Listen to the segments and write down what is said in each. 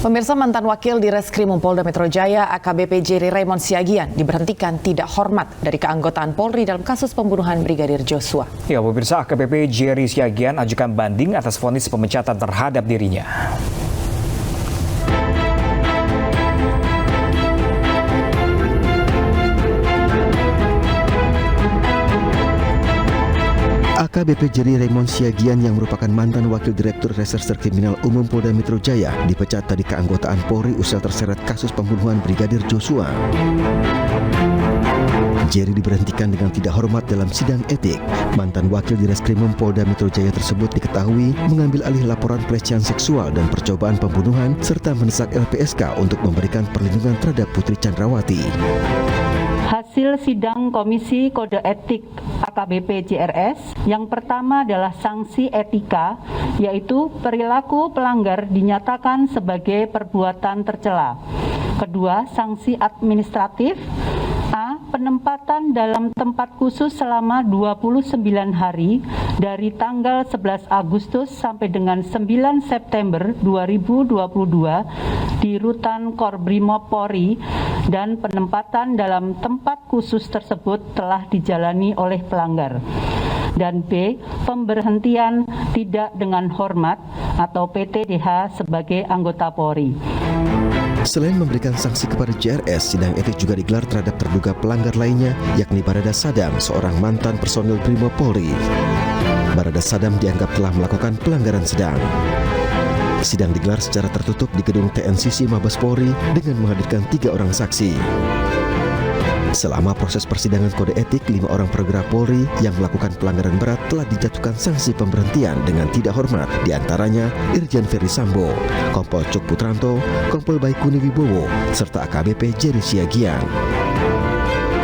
Pemirsa, mantan wakil di Reskrimum Polda Metro Jaya AKBP Jerry Raymond Siagian diberhentikan tidak hormat dari keanggotaan Polri dalam kasus pembunuhan Brigadir Joshua. Ya, pemirsa, AKBP Jerry Siagian ajukan banding atas vonis pemecatan terhadap dirinya. AKBP Jerry Raymond Siagian yang merupakan mantan Wakil Direktur Reserse Kriminal Umum Polda Metro Jaya dipecat dari keanggotaan Polri usai terseret kasus pembunuhan Brigadir Joshua. Jerry diberhentikan dengan tidak hormat dalam sidang etik. Mantan Wakil di Reskrimum Polda Metro Jaya tersebut diketahui mengambil alih laporan pelecehan seksual dan percobaan pembunuhan serta mendesak LPSK untuk memberikan perlindungan terhadap Putri Chandrawati. Hasil sidang Komisi Kode Etik AKBP JRS yang pertama adalah sanksi etika, yaitu perilaku pelanggar dinyatakan sebagai perbuatan tercela. Kedua, sanksi administratif. A. Penempatan dalam tempat khusus selama 29 hari dari tanggal 11 Agustus sampai dengan 9 September 2022 di Rutan Korbrimob Polri, dan penempatan dalam tempat khusus tersebut telah dijalani oleh pelanggar. Dan B. Pemberhentian tidak dengan hormat atau PTDH sebagai anggota Polri. Selain memberikan sanksi kepada JRS, sidang etik juga digelar terhadap terduga pelanggar lainnya, yakni Barada Sadam, seorang mantan personil Brimob Polri. Barada Sadam dianggap telah melakukan pelanggaran sedang. Sidang digelar secara tertutup di gedung TNCC Mabes Polri dengan menghadirkan 3 orang saksi. Selama proses persidangan kode etik, 5 orang perwira Polri yang melakukan pelanggaran berat telah dijatuhkan sanksi pemberhentian dengan tidak hormat, diantaranya Irjen Ferry Sambo, Kompol Cuk Putranto, Kompol Baikuni Wibowo, serta AKBP Jerry Siagian.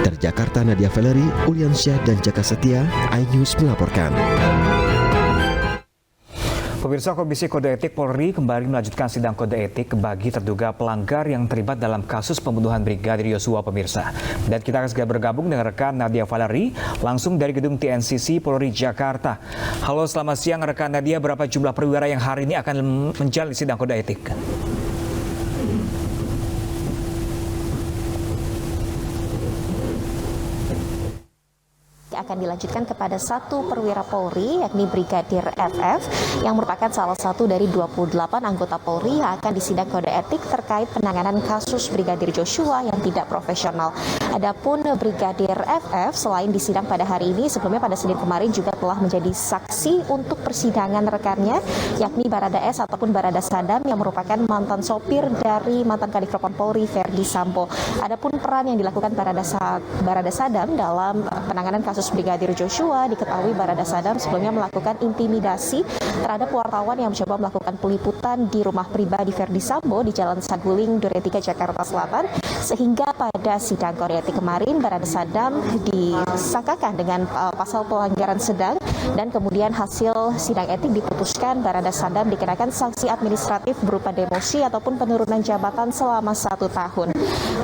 Dari Jakarta, Nadia Valery, Uliansyah, dan Jaka Setia, iNews melaporkan. Pemirsa, Komisi Kode Etik Polri kembali melanjutkan sidang kode etik bagi terduga pelanggar yang terlibat dalam kasus pembunuhan Brigadir Joshua, pemirsa. Dan kita akan segera bergabung dengan rekan Nadia Valery langsung dari gedung TNCC Polri Jakarta. Halo, selamat siang rekan Nadia. Berapa jumlah perwira yang hari ini akan menjalani sidang kode etik? Akan dilanjutkan kepada 1 perwira Polri, yakni Brigadir FF, yang merupakan salah satu dari 28 anggota Polri yang akan disidang kode etik terkait penanganan kasus Brigadir Joshua yang tidak profesional. Adapun Brigadir FF selain disidang pada hari ini, sebelumnya pada Senin kemarin juga telah menjadi saksi untuk persidangan rekannya, yakni Barada S ataupun Barada Sadam yang merupakan mantan sopir dari mantan Kadif Propam Polri Verdi Sambo. Adapun peran yang dilakukan Barada Sadam dalam penanganan kasus Brigadir Joshua, diketahui Barada Sadam sebelumnya melakukan intimidasi terhadap wartawan yang mencoba melakukan peliputan di rumah pribadi Verdi Sambo di Jalan Saguling, Duren 3, Jakarta Selatan, sehingga pada sidang kode etik kemarin Barada Sadam disangkakan dengan pasal pelanggaran sedang, dan kemudian hasil sidang etik diputuskan Barada Sadam dikenakan sanksi administratif berupa demosi ataupun penurunan jabatan selama 1 tahun.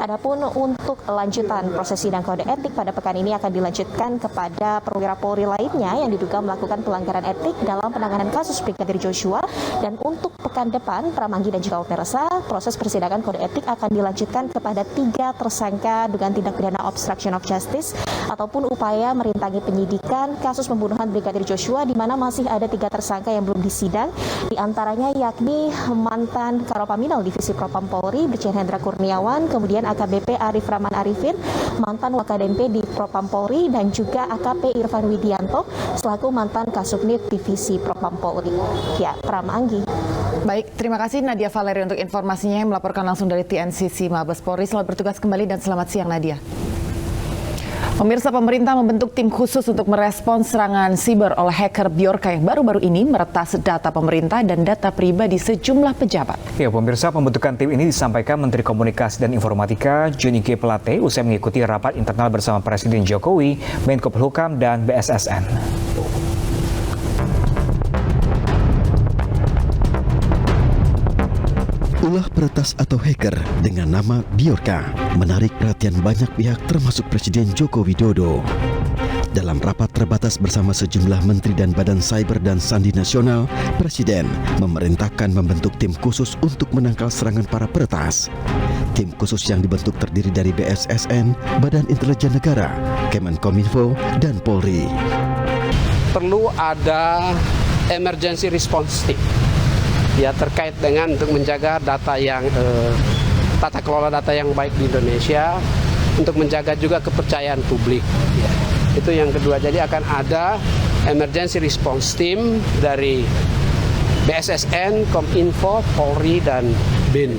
Adapun untuk lanjutan proses sidang kode etik pada pekan ini akan dilanjutkan kepada perwira Polri lainnya yang diduga melakukan pelanggaran etik dalam penanganan kasus Brigadir Joshua, dan untuk pekan depan Pramanggi dan juga Pemirsa, proses persidangan kode etik akan dilanjutkan kepada 3 tersangka dengan tindak pidana obstruction of justice ataupun upaya merintangi penyidikan kasus pembunuhan Brigadir Joshua, di mana masih ada 3 tersangka yang belum disidang, di antaranya yakni mantan Karopaminal Divisi Propam Polri Brigjen Hendra Kurniawan, kemudian AKBP Arif Rahman Arifin, mantan Wakadenpe di Propam Polri, dan juga AKP Irfan Widianto selaku mantan Kasubnit Divisi Propam Polri. Ya, Pramanggi. Baik, terima kasih Nadia Valery untuk informasinya yang melaporkan langsung dari TNCC Mabes Polri. Selamat bertugas kembali dan selamat siang Nadia. Pemirsa, pemerintah membentuk tim khusus untuk merespons serangan siber oleh hacker Bjorka yang baru-baru ini meretas data pemerintah dan data pribadi sejumlah pejabat. Ya, pemirsa, pembentukan tim ini disampaikan Menteri Komunikasi dan Informatika Johnny G. Plate usai mengikuti rapat internal bersama Presiden Jokowi, Menko Polhukam, dan BSSN. Ulah peretas atau hacker dengan nama Bjorka menarik perhatian banyak pihak termasuk Presiden Joko Widodo. Dalam rapat terbatas bersama sejumlah menteri dan badan cyber dan sandi nasional, Presiden memerintahkan membentuk tim khusus untuk menangkal serangan para peretas. Tim khusus yang dibentuk terdiri dari BSSN, Badan Intelijen Negara, Kemenkominfo, dan Polri. Perlu ada emergency response team ya terkait dengan untuk menjaga data yang tata kelola data yang baik di Indonesia, untuk menjaga juga kepercayaan publik. Ya. Itu yang kedua. Jadi akan ada emergency response team dari BSSN, Kominfo, Polri, dan BIN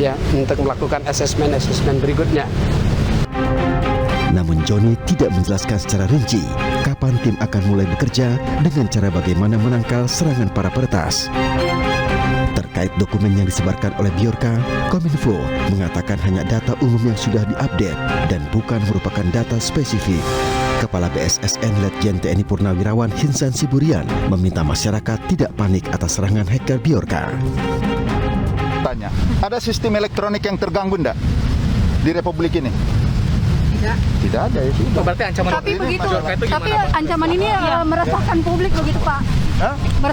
ya untuk melakukan asesmen berikutnya. Namun Joni tidak menjelaskan secara rinci kapan tim akan mulai bekerja dengan cara bagaimana menangkal serangan para peretas. Terkait dokumen yang disebarkan oleh Bjorka, Kominfo mengatakan hanya data umum yang sudah diupdate dan bukan merupakan data spesifik. Kepala BSSN Letjen TNI Purnawirawan Hinsan Siburian meminta masyarakat tidak panik atas serangan hacker Bjorka. Tanya, ada sistem elektronik yang terganggu enggak di Republik ini? Tidak ada ya sudah. Berarti ancaman tapi begitu. Tapi ancaman ini meresahkan publik begitu, Pak.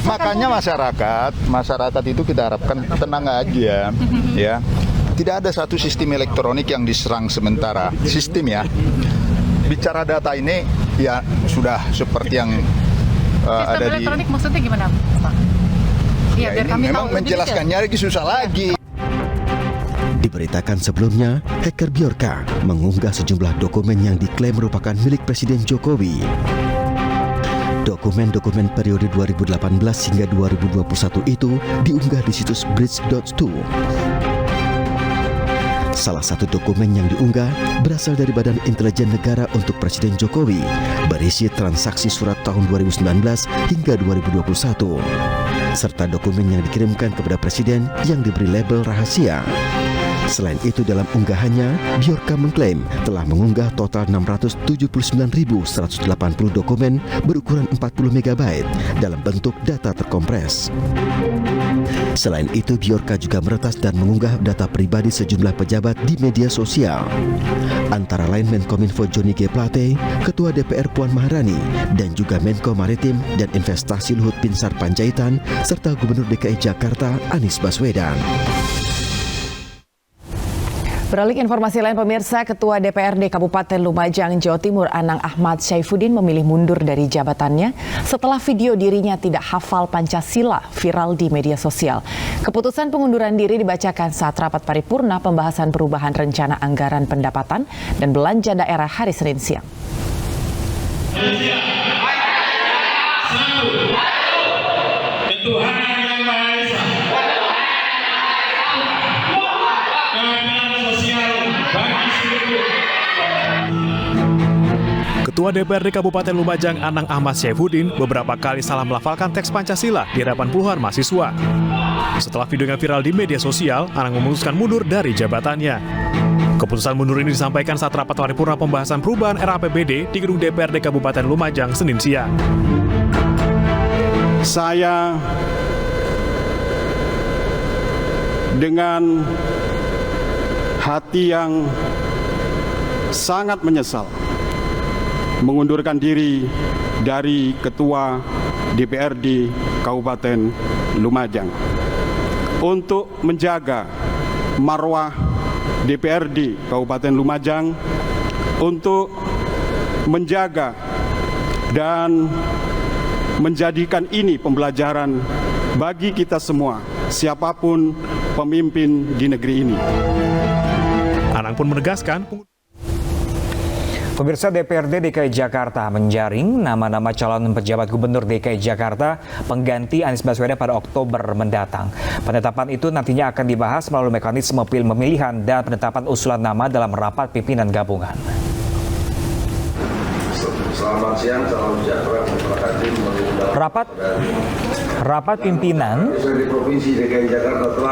Makanya masyarakat itu kita harapkan tenang aja ya. Tidak ada satu sistem elektronik yang diserang sementara. Sistem ya. Bicara data ini ya sudah seperti yang ada di sistem elektronik maksudnya gimana, Pak? Ya, biar kami memang menjelaskannya lagi susah lagi. Diberitakan sebelumnya, hacker Bjorka mengunggah sejumlah dokumen yang diklaim merupakan milik Presiden Jokowi. Dokumen-dokumen periode 2018 hingga 2021 itu diunggah di situs bridge.to. Salah satu dokumen yang diunggah berasal dari Badan Intelijen Negara untuk Presiden Jokowi, berisi transaksi surat tahun 2019 hingga 2021, serta dokumen yang dikirimkan kepada Presiden yang diberi label rahasia. Selain itu, dalam unggahannya, Bjorka mengklaim telah mengunggah total 679.180 dokumen berukuran 40 MB dalam bentuk data terkompres. Selain itu, Bjorka juga meretas dan mengunggah data pribadi sejumlah pejabat di media sosial. Antara lain Menkominfo Johnny G. Plate, Ketua DPR Puan Maharani, dan juga Menko Maritim dan Investasi Luhut Binsar Panjaitan, serta Gubernur DKI Jakarta Anies Baswedan. Beralih ke informasi lain, pemirsa, Ketua DPRD Kabupaten Lumajang, Jawa Timur, Anang Ahmad Syaifuddin memilih mundur dari jabatannya setelah video dirinya tidak hafal Pancasila viral di media sosial. Keputusan pengunduran diri dibacakan saat rapat paripurna pembahasan perubahan rencana anggaran pendapatan dan belanja daerah hari Senin siang. Ketua DPRD Kabupaten Lumajang Anang Ahmad Syaifuddin beberapa kali salah melafalkan teks Pancasila di hadapan puluhan mahasiswa. Setelah videonya viral di media sosial, Anang memutuskan mundur dari jabatannya. Keputusan mundur ini disampaikan saat rapat paripurna pembahasan perubahan RAPBD di gedung DPRD Kabupaten Lumajang Senin siang. Saya dengan hati yang sangat menyesal mengundurkan diri dari Ketua DPRD Kabupaten Lumajang untuk menjaga marwah DPRD Kabupaten Lumajang, untuk menjaga dan menjadikan ini pembelajaran bagi kita semua, siapapun pemimpin di negeri ini. Anang pun menegaskan Pemirsa, DPRD DKI Jakarta menjaring nama-nama calon pejabat gubernur DKI Jakarta pengganti Anies Baswedan pada Oktober mendatang. Penetapan itu nantinya akan dibahas melalui mekanisme pemilihan dan penetapan usulan nama dalam rapat pimpinan gabungan. Selamat siang, salam sejahtera. Terima kasih. Rapat pimpinan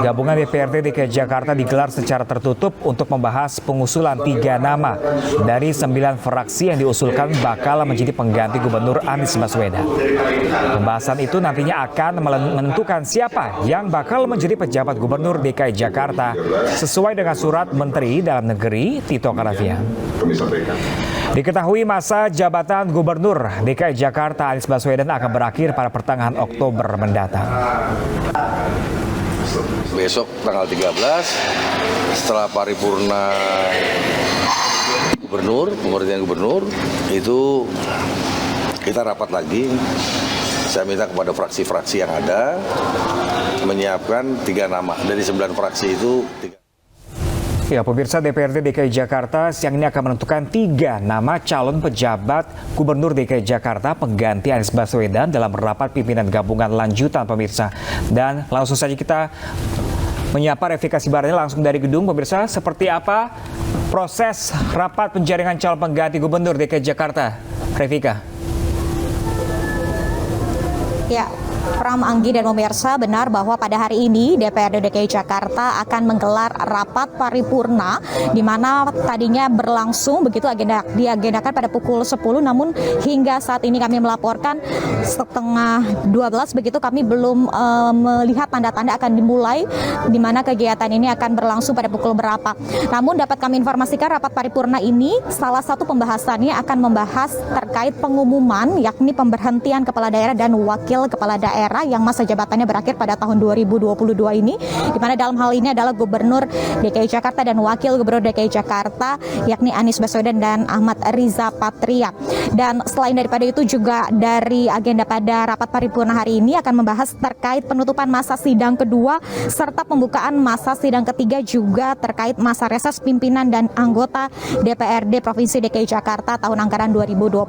gabungan DPRD DKI Jakarta digelar secara tertutup untuk membahas pengusulan 3 nama dari 9 fraksi yang diusulkan bakal menjadi pengganti Gubernur Anies Baswedan. Pembahasan itu nantinya akan menentukan siapa yang bakal menjadi pejabat Gubernur DKI Jakarta sesuai dengan surat Menteri Dalam Negeri Tito Karnavian. Diketahui masa jabatan Gubernur DKI Jakarta Anies Baswedan akan berakhir pada pertengahan Oktober mendatang. Besok tanggal 13 setelah paripurna gubernur, pemberhentian gubernur itu kita rapat lagi. Saya minta kepada fraksi-fraksi yang ada menyiapkan 3 nama dari 9 fraksi itu. Ya, pemirsa, DPRD DKI Jakarta siang ini akan menentukan 3 nama calon pejabat Gubernur DKI Jakarta pengganti Anies Baswedan dalam rapat pimpinan gabungan lanjutan, pemirsa. Dan langsung saja kita menyapa Revika Sibarani langsung dari gedung. Pemirsa, seperti apa proses rapat penjaringan calon pengganti Gubernur DKI Jakarta? Revika. Ya, Pram, Anggi, dan pemirsa, benar bahwa pada hari ini DPRD DKI Jakarta akan menggelar rapat paripurna di mana tadinya berlangsung begitu diagendakan pada pukul 10, namun hingga saat ini kami melaporkan setengah 12 begitu kami belum melihat tanda-tanda akan dimulai di mana kegiatan ini akan berlangsung pada pukul berapa. Namun dapat kami informasikan rapat paripurna ini salah satu pembahasannya akan membahas terkait pengumuman yakni pemberhentian kepala daerah dan wakil kepala daerah yang masa jabatannya berakhir pada tahun 2022 ini, di mana dalam hal ini adalah Gubernur DKI Jakarta dan Wakil Gubernur DKI Jakarta yakni Anies Baswedan dan Ahmad Riza Patria. Dan selain daripada itu juga dari agenda pada rapat paripurna hari ini akan membahas terkait penutupan masa sidang kedua serta pembukaan masa sidang ketiga juga terkait masa reses pimpinan dan anggota DPRD Provinsi DKI Jakarta tahun anggaran 2022.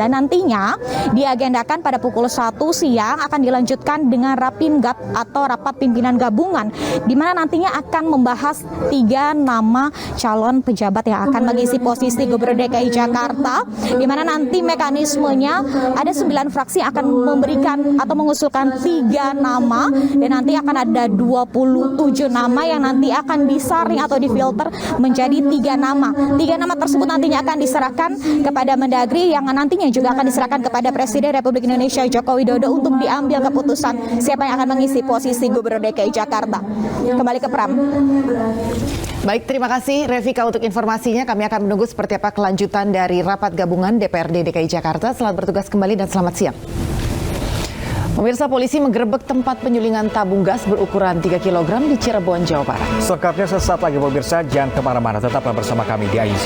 Dan nantinya diagendakan pada pukul 1 siang akan dilanjutkan dengan Rapimgab atau rapat pimpinan gabungan di mana nantinya akan membahas 3 nama calon pejabat yang akan mengisi posisi Gubernur DKI Jakarta, di mana nanti mekanismenya ada 9 fraksi akan memberikan atau mengusulkan 3 nama dan nanti akan ada 27 nama yang nanti akan disaring atau difilter menjadi 3 nama. 3 nama tersebut nantinya akan diserahkan kepada Mendagri yang nantinya juga akan diserahkan kepada Presiden Republik Indonesia Joko Widodo untuk diambil keputusan siapa yang akan mengisi posisi Gubernur DKI Jakarta. Kembali ke Pram. Baik, terima kasih Revika untuk informasinya. Kami akan menunggu seperti apa kelanjutan dari rapat gabungan DPRD DKI Jakarta. Selamat bertugas kembali dan selamat siang. Pemirsa, polisi menggerebek tempat penyulingan tabung gas berukuran 3 kg di Cirebon, Jawa Barat. Selengkapnya sesaat lagi, pemirsa. Jangan kemana-mana, tetaplah bersama kami di IC.